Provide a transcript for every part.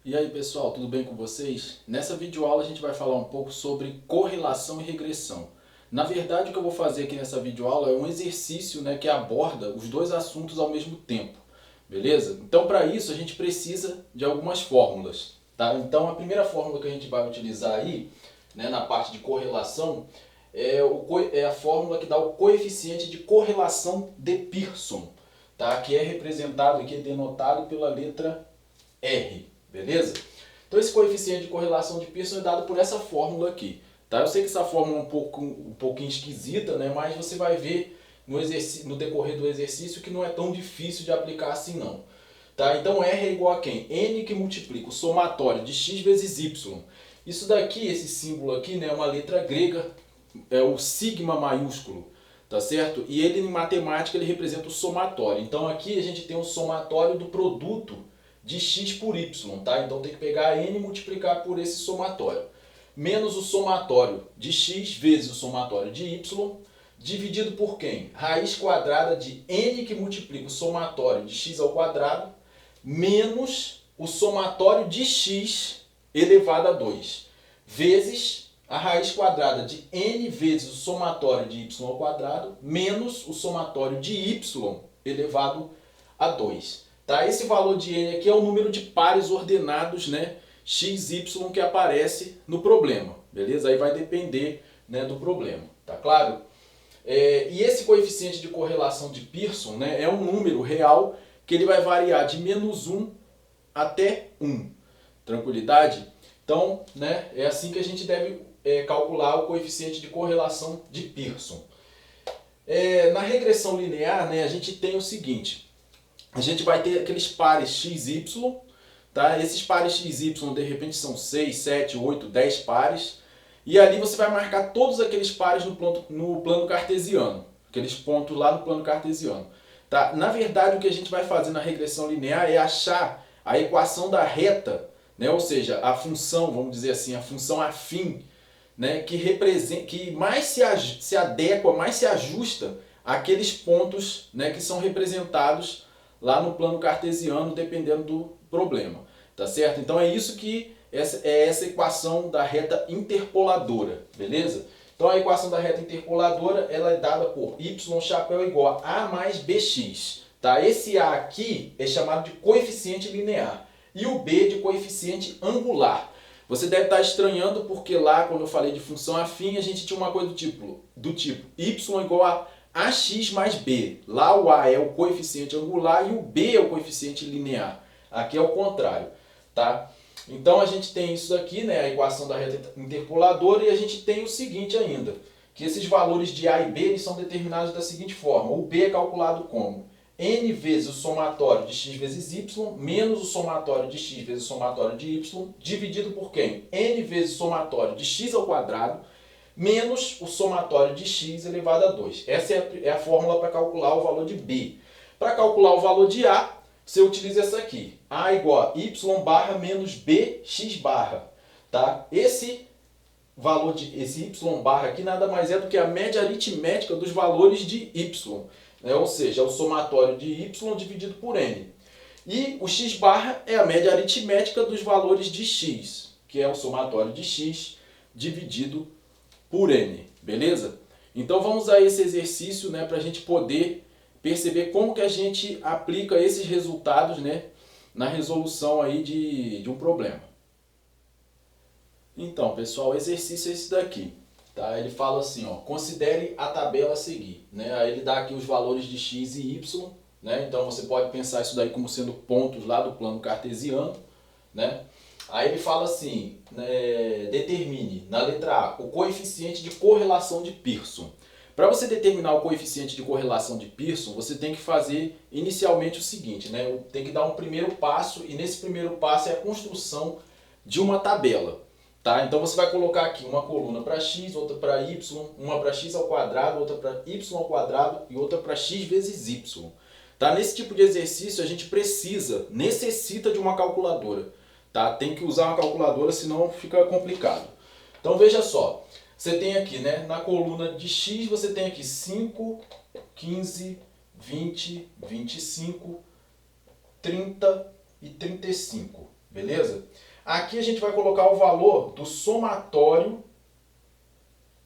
E aí pessoal, tudo bem com vocês? Nessa videoaula a gente vai falar um pouco sobre correlação e regressão. Na verdade o que eu vou fazer aqui nessa videoaula é um exercício, que aborda os dois assuntos ao mesmo tempo, beleza? Então para isso a gente precisa de algumas fórmulas, tá? Então a primeira fórmula que a gente vai utilizar aí, na parte de correlação, é a fórmula que dá o coeficiente de correlação de Pearson, tá? Que é representado aqui, denotado pela letra R. Beleza? Então esse coeficiente de correlação de Pearson é dado por essa fórmula aqui. Tá? Eu sei que essa fórmula é um pouquinho esquisita, mas você vai ver no decorrer do exercício que não é tão difícil de aplicar assim não. Tá? Então R é igual a quem? N que multiplica o somatório de x vezes y. Isso daqui, esse símbolo aqui, é uma letra grega, é o sigma maiúsculo. Tá certo? E ele em matemática ele representa o somatório. Então aqui a gente tem o somatório do produto de x por y, tá? Então tem que pegar n e multiplicar por esse somatório. Menos o somatório de x vezes o somatório de y, dividido por quem? Raiz quadrada de n que multiplica o somatório de x ao quadrado, menos o somatório de x elevado a 2, vezes a raiz quadrada de n vezes o somatório de y ao quadrado, menos o somatório de y elevado a 2. Tá? Esse valor de n aqui é o número de pares ordenados, x, y, que aparece no problema. Beleza? Aí vai depender, do problema. Tá claro? E esse coeficiente de correlação de Pearson, é um número real que ele vai variar de -1 até 1. Tranquilidade? Então, é assim que a gente deve calcular o coeficiente de correlação de Pearson. Na regressão linear, a gente tem o seguinte. A gente vai ter aqueles pares x, y, tá? Esses pares x, y de repente são 6, 7, 8, 10 pares. E ali você vai marcar todos aqueles pares no plano cartesiano. Aqueles pontos lá no plano cartesiano. Tá? Na verdade o que a gente vai fazer na regressão linear é achar a equação da reta, ou seja, a função, vamos dizer assim, a função afim, que mais se adequa, mais se ajusta àqueles pontos, que são representados lá no plano cartesiano, dependendo do problema, tá certo? Então é isso que essa equação da reta interpoladora, beleza? Então a equação da reta interpoladora ela é dada por y chapéu igual a mais bx, tá? Esse a aqui é chamado de coeficiente linear e o b de coeficiente angular. Você deve estar estranhando porque lá quando eu falei de função afim a gente tinha uma coisa do tipo y igual a ax mais b. Lá o a é o coeficiente angular e o b é o coeficiente linear. Aqui é o contrário, tá? Então a gente tem isso aqui, a equação da reta interpoladora, e a gente tem o seguinte ainda, que esses valores de a e b eles são determinados da seguinte forma. O b é calculado como n vezes o somatório de x vezes y, menos o somatório de x vezes o somatório de y, dividido por quem? N vezes o somatório de x ao quadrado, menos o somatório de x elevado a 2. Essa é a fórmula para calcular o valor de b. Para calcular o valor de a, você utiliza essa aqui. A igual a y barra menos bx barra. Tá? Esse y barra aqui nada mais é do que a média aritmética dos valores de y. Ou seja, é o somatório de y dividido por n. E o x barra é a média aritmética dos valores de x, que é o somatório de x dividido por n, beleza? Então vamos a esse exercício, para a gente poder perceber como que a gente aplica esses resultados, na resolução aí de um problema. Então, pessoal, o exercício é esse daqui, tá? Ele fala assim, ó, considere a tabela a seguir, Aí ele dá aqui os valores de x e y, Então você pode pensar isso daí como sendo pontos lá do plano cartesiano, Aí ele fala assim, determine, na letra A, o coeficiente de correlação de Pearson. Para você determinar o coeficiente de correlação de Pearson, você tem que fazer inicialmente o seguinte, Tem que dar um primeiro passo, e nesse primeiro passo é a construção de uma tabela. Tá? Então você vai colocar aqui uma coluna para x, outra para y, uma para x ao quadrado, outra para y ao quadrado e outra para x vezes y. Tá? Nesse tipo de exercício a gente necessita de uma calculadora. Tá? Tem que usar uma calculadora, senão fica complicado. Então veja só, você tem aqui, na coluna de x, você tem aqui 5, 15, 20, 25, 30 e 35. beleza? Aqui a gente vai colocar o valor do somatório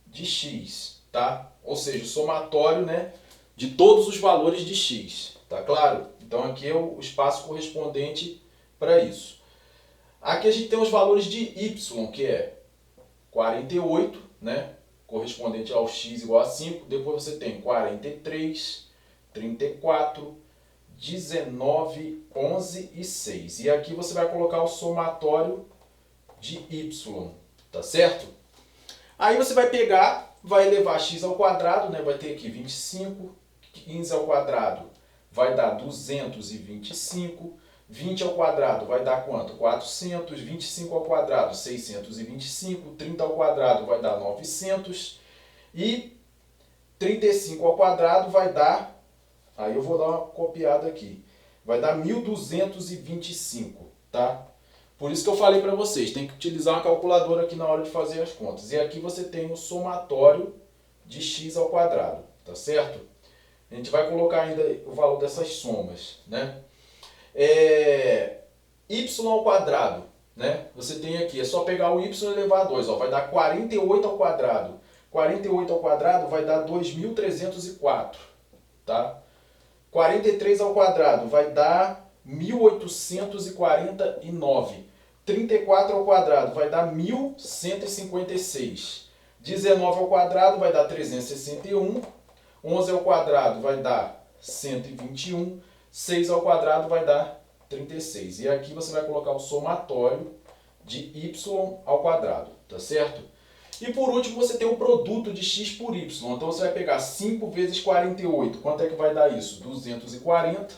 de x, tá? Ou seja, o somatório, né, de todos os valores de x, tá claro? Então aqui é o espaço correspondente para isso. Aqui a gente tem os valores de y, que é 48, né, correspondente ao x igual a 5. Depois você tem 43, 34, 19, 11 e 6. E aqui você vai colocar o somatório de y, tá certo? Aí você vai pegar, vai elevar x ao quadrado, né? Vai ter aqui 25, 15 ao quadrado vai dar 225, 20 ao quadrado vai dar quanto? 400, 25 ao quadrado 625, 30 ao quadrado vai dar 900 e 35 ao quadrado vai dar, aí eu vou dar uma copiada aqui, vai dar 1225, tá? Por isso que eu falei para vocês, tem que utilizar uma calculadora aqui na hora de fazer as contas. E aqui você tem o somatório de x ao quadrado, tá certo? A gente vai colocar ainda o valor dessas somas, né? Y ao quadrado, né? Você tem aqui, é só pegar o y e elevar a 2, ó, vai dar 48 ao quadrado. 48 ao quadrado vai dar 2.304, tá? 43 ao quadrado vai dar 1.849. 34 ao quadrado vai dar 1.156. 19 ao quadrado vai dar 361. 11 ao quadrado vai dar 121. 6 ao quadrado vai dar 36. E aqui você vai colocar o somatório de y ao quadrado, tá certo? E por último você tem o produto de x por y. Então você vai pegar 5 vezes 48. Quanto é que vai dar isso? 240.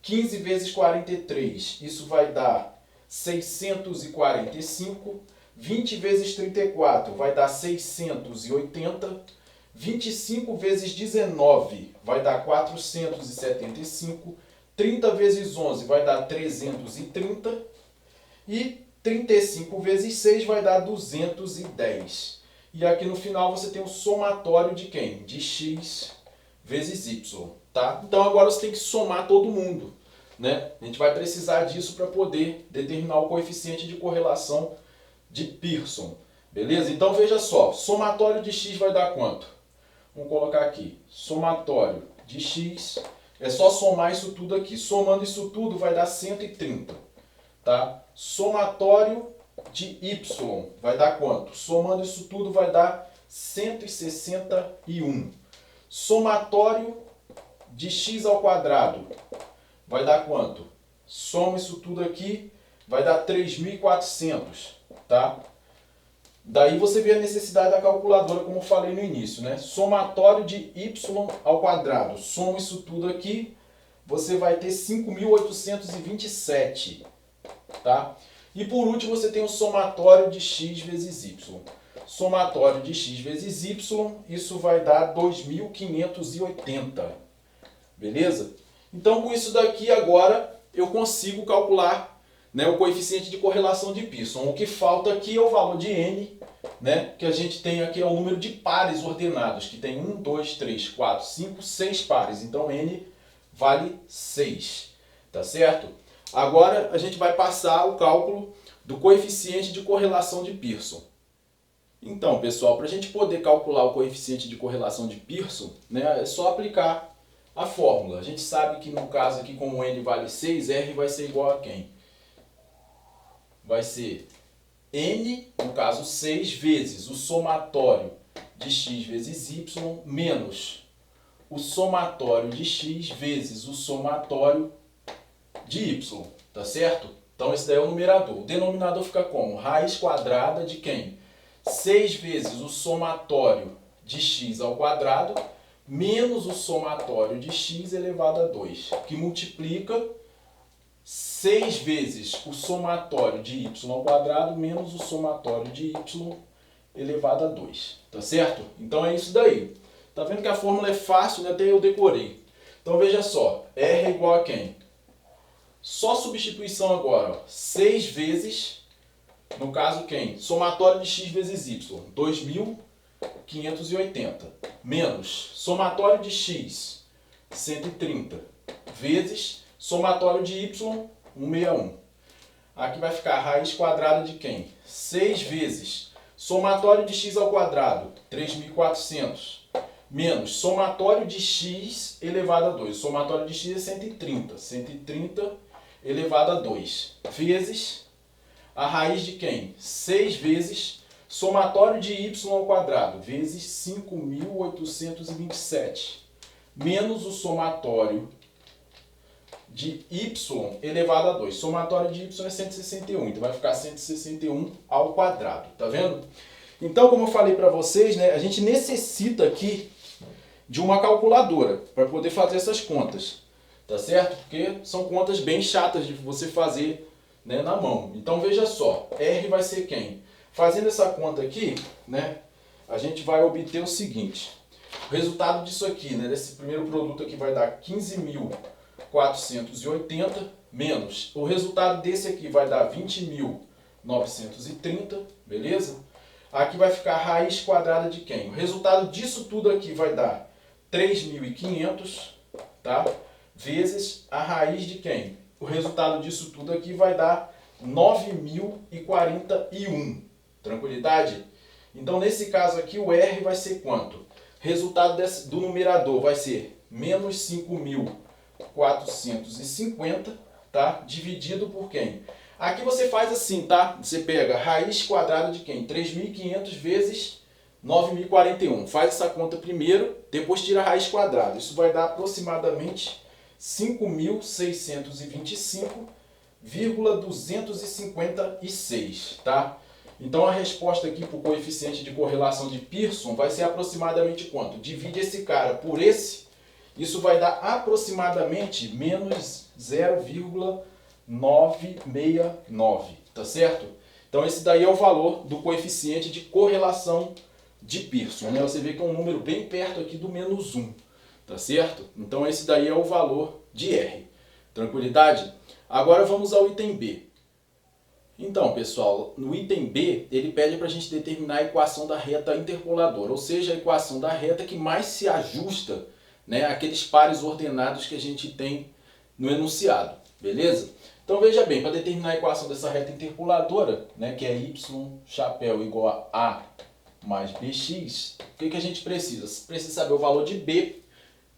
15 vezes 43. Isso vai dar 645. 20 vezes 34 vai dar 680. 25 vezes 19 vai dar 475. 30 vezes 11 vai dar 330. E 35 vezes 6 vai dar 210. E aqui no final você tem o somatório de quem? De x vezes y, tá? Então agora você tem que somar todo mundo, né? A gente vai precisar disso para poder determinar o coeficiente de correlação de Pearson, beleza? Então veja só, somatório de x vai dar quanto? Vamos colocar aqui, somatório de x, é só somar isso tudo aqui. Somando isso tudo vai dar 130, tá? Somatório de y vai dar quanto? Somando isso tudo vai dar 161. Somatório de x ao quadrado vai dar quanto? Soma isso tudo aqui, vai dar 3.400, tá? Daí você vê a necessidade da calculadora, como eu falei no início, né? Somatório de y ao quadrado. Soma isso tudo aqui, você vai ter 5.827, tá? E por último você tem o somatório de x vezes y. Somatório de x vezes y, isso vai dar 2.580, beleza? Então com isso daqui agora eu consigo calcular, né, o coeficiente de correlação de Pearson. O que falta aqui é o valor de n, né, que a gente tem aqui é o número de pares ordenados, que tem 1, 2, 3, 4, 5, 6 pares. Então n vale 6, tá certo? Agora a gente vai passar o cálculo do coeficiente de correlação de Pearson. Então, pessoal, para a gente poder calcular o coeficiente de correlação de Pearson, né, é só aplicar a fórmula. A gente sabe que no caso aqui, como n vale 6, r vai ser igual a quem? Vai ser n, no caso 6, vezes o somatório de x vezes y, menos o somatório de x vezes o somatório de y, tá certo? Então esse daí é o numerador. O denominador fica como? Raiz quadrada de quem? 6 vezes o somatório de x ao quadrado, menos o somatório de x elevado a 2, que multiplica 6 vezes o somatório de y ao quadrado menos o somatório de y elevado a 2. Tá certo? Então é isso daí. Tá vendo que a fórmula é fácil, né? Até eu decorei. Então veja só. R é igual a quem? Só substituição agora. Ó. 6 vezes, no caso quem? Somatório de x vezes y. 2.580. Menos somatório de x. 130. Vezes somatório de y, 161. Aqui vai ficar raiz quadrada de quem? 6 vezes somatório de x ao quadrado, 3.400, menos somatório de x elevado a 2. O somatório de x é 130. 130 elevado a 2. Vezes a raiz de quem? 6 vezes somatório de y ao quadrado, vezes 5.827. Menos o somatório de y elevado a 2. Somatório de y é 161, então vai ficar 161 ao quadrado, tá vendo? Então, como eu falei para vocês, né, a gente necessita aqui de uma calculadora para poder fazer essas contas, tá certo? Porque são contas bem chatas de você fazer, né, na mão. Então, veja só, R vai ser quem? Fazendo essa conta aqui, né, a gente vai obter o seguinte. O resultado disso aqui, né, desse primeiro produto aqui vai dar 15.480 menos o resultado desse aqui vai dar 20.930, beleza? Aqui vai ficar raiz quadrada de quem? O resultado disso tudo aqui vai dar 3.500, tá? Vezes a raiz de quem? O resultado disso tudo aqui vai dar 9.041. Tranquilidade? Então, nesse caso aqui, o R vai ser quanto? Resultado do numerador vai ser menos 5.450, tá? Dividido por quem? Aqui você faz assim, tá? Você pega raiz quadrada de quem? 3.500 vezes 9.041. Faz essa conta primeiro, depois tira a raiz quadrada. Isso vai dar aproximadamente 5.625,256, tá? Então a resposta aqui para o coeficiente de correlação de Pearson vai ser aproximadamente quanto? Divide esse cara por esse, isso vai dar aproximadamente menos 0,969, tá certo? Então esse daí é o valor do coeficiente de correlação de Pearson, né? Você vê que é um número bem perto aqui do menos 1, tá certo? Então esse daí é o valor de R. Tranquilidade? Agora vamos ao item B. Então, pessoal, no item B, ele pede para a gente determinar a equação da reta interpoladora, ou seja, a equação da reta que mais se ajusta, né, àqueles pares ordenados que a gente tem no enunciado, beleza? Então, veja bem, para determinar a equação dessa reta interpoladora, né, que é y chapéu igual a A mais bx, o que a gente precisa? Precisa saber o valor de B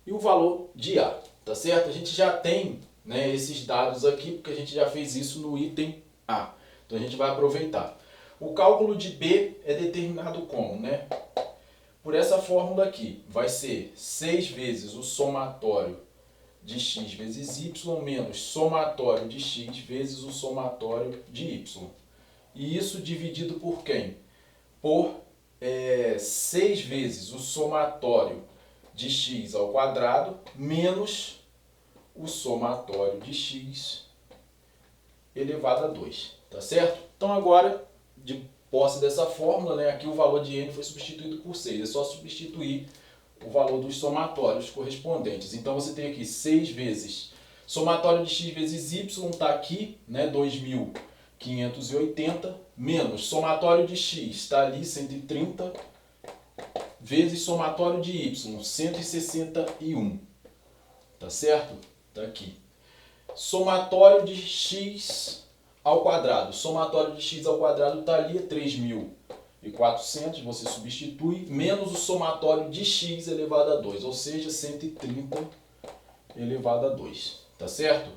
e o valor de A, tá certo? A gente já tem, né, esses dados aqui, porque a gente já fez isso no item A. Então a gente vai aproveitar. O cálculo de B é determinado como, né? Por essa fórmula aqui, vai ser 6 vezes o somatório de x vezes y menos somatório de x vezes o somatório de y. E isso dividido por quem? Por 6 vezes o somatório de x ao quadrado menos o somatório de x elevado a 2. Tá certo? Então agora, de posse dessa fórmula, né, aqui o valor de n foi substituído por 6. É só substituir o valor dos somatórios correspondentes. Então você tem aqui 6 vezes somatório de x vezes y, está aqui, né, 2.580, menos somatório de x, está ali 130, vezes somatório de y, 161. Tá certo? Está aqui. Somatório de x ao quadrado. Somatório de x ao quadrado está ali, é 3.400, você substitui, menos o somatório de x elevado a 2, ou seja, 130 elevado a 2. Tá certo?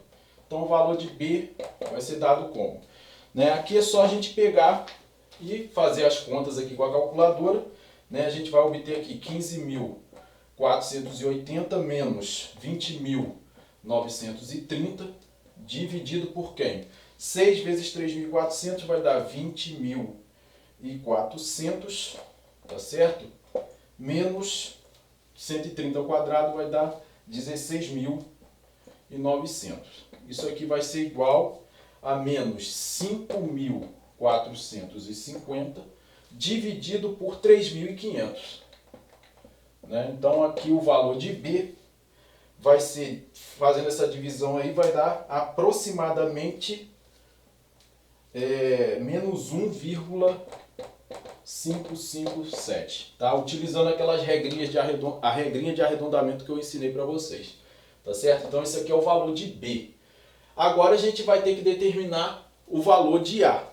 Então o valor de B vai ser dado como? Né? Aqui é só a gente pegar e fazer as contas aqui com a calculadora. Né? A gente vai obter aqui 15.480 menos 20.930, dividido por quem? 6 vezes 3.400 vai dar 20.400, tá certo? Menos 130 ao quadrado vai dar 16.900. Isso aqui vai ser igual a menos 5.450 dividido por 3.500. Né? Então aqui o valor de B vai ser, fazendo essa divisão aí, vai dar aproximadamente menos 1,557, tá? Utilizando aquelas regrinhas a regrinha de arredondamento que eu ensinei para vocês, tá certo? Então esse aqui é o valor de B. Agora a gente vai ter que determinar o valor de A,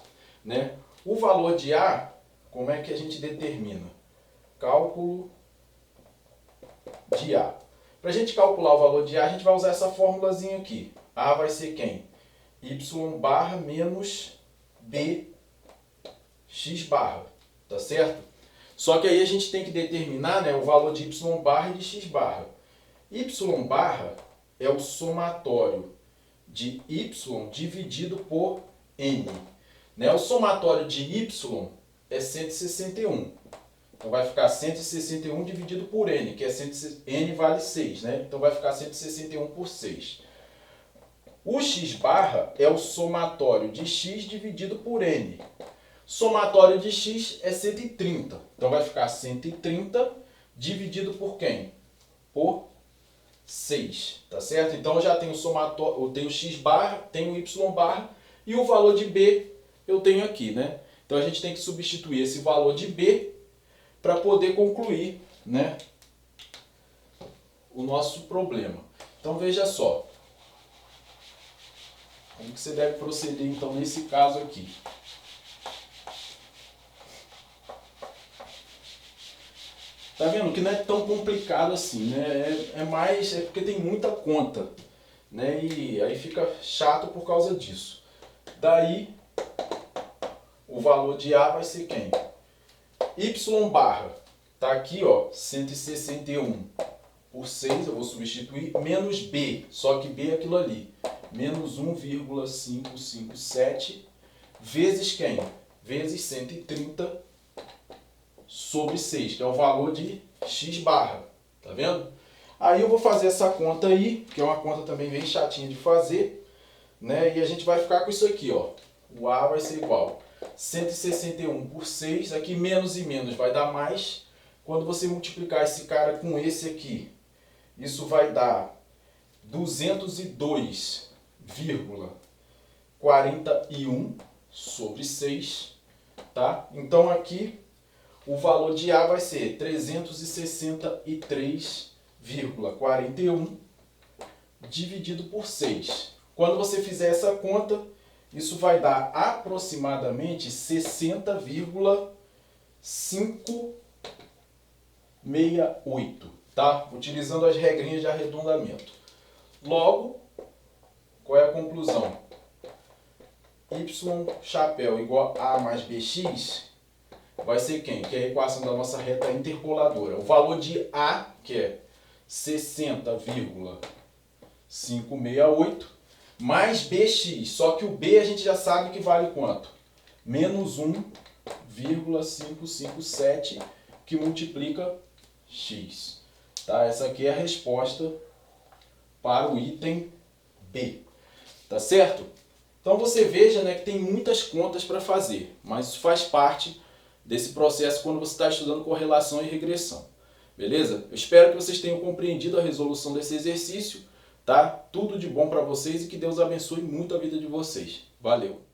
né? O valor de A, como é que a gente determina? Cálculo de A. Para a gente calcular o valor de A, a gente vai usar essa formulazinha aqui. A vai ser quem? Y barra menos B x barra, tá certo? Só que aí a gente tem que determinar, né, o valor de y barra e de x barra. Y barra é o somatório de y dividido por n. Né? O somatório de y é 161. Então vai ficar 161 dividido por n, que é n vale 6, né? Então vai ficar 161 por 6. O x barra é o somatório de x dividido por n. Somatório de x é 130. Então vai ficar 130 dividido por quem? Por 6, tá certo? Então eu já tenho o somatório, eu tenho x barra, tenho y barra e o valor de b eu tenho aqui, né? Então a gente tem que substituir esse valor de b para poder concluir, né, o nosso problema. Então veja só. Como que você deve proceder então nesse caso aqui? Tá vendo que não é tão complicado assim, né? É porque tem muita conta, né? E aí fica chato por causa disso. Daí o valor de A vai ser quem? Y barra, tá aqui, ó, 161 por 6, eu vou substituir, menos B, só que B é aquilo ali, menos 1,557, vezes quem? Vezes 130 sobre 6, que é o valor de x barra, tá vendo? Aí eu vou fazer essa conta aí, que é uma conta também bem chatinha de fazer, né? E a gente vai ficar com isso aqui, ó, o A vai ser igual 161 por 6, aqui menos e menos vai dar mais. Quando você multiplicar esse cara com esse aqui, isso vai dar 202,41 sobre 6, tá? Então aqui o valor de A vai ser 363,41 dividido por 6. Quando você fizer essa conta, isso vai dar aproximadamente 60,568, tá? Utilizando as regrinhas de arredondamento. Logo, qual é a conclusão? Y chapéu igual a A mais BX vai ser quem? Que é a equação da nossa reta interpoladora. O valor de A, que é 60,568, mais BX, só que o B a gente já sabe que vale quanto? Menos 1,557, que multiplica x. Tá? Essa aqui é a resposta para o item B. Tá certo? Então você veja, né, que tem muitas contas para fazer, mas isso faz parte desse processo quando você está estudando correlação e regressão. Beleza? Eu espero que vocês tenham compreendido a resolução desse exercício. Tá? Tudo de bom para vocês e que Deus abençoe muito a vida de vocês. Valeu!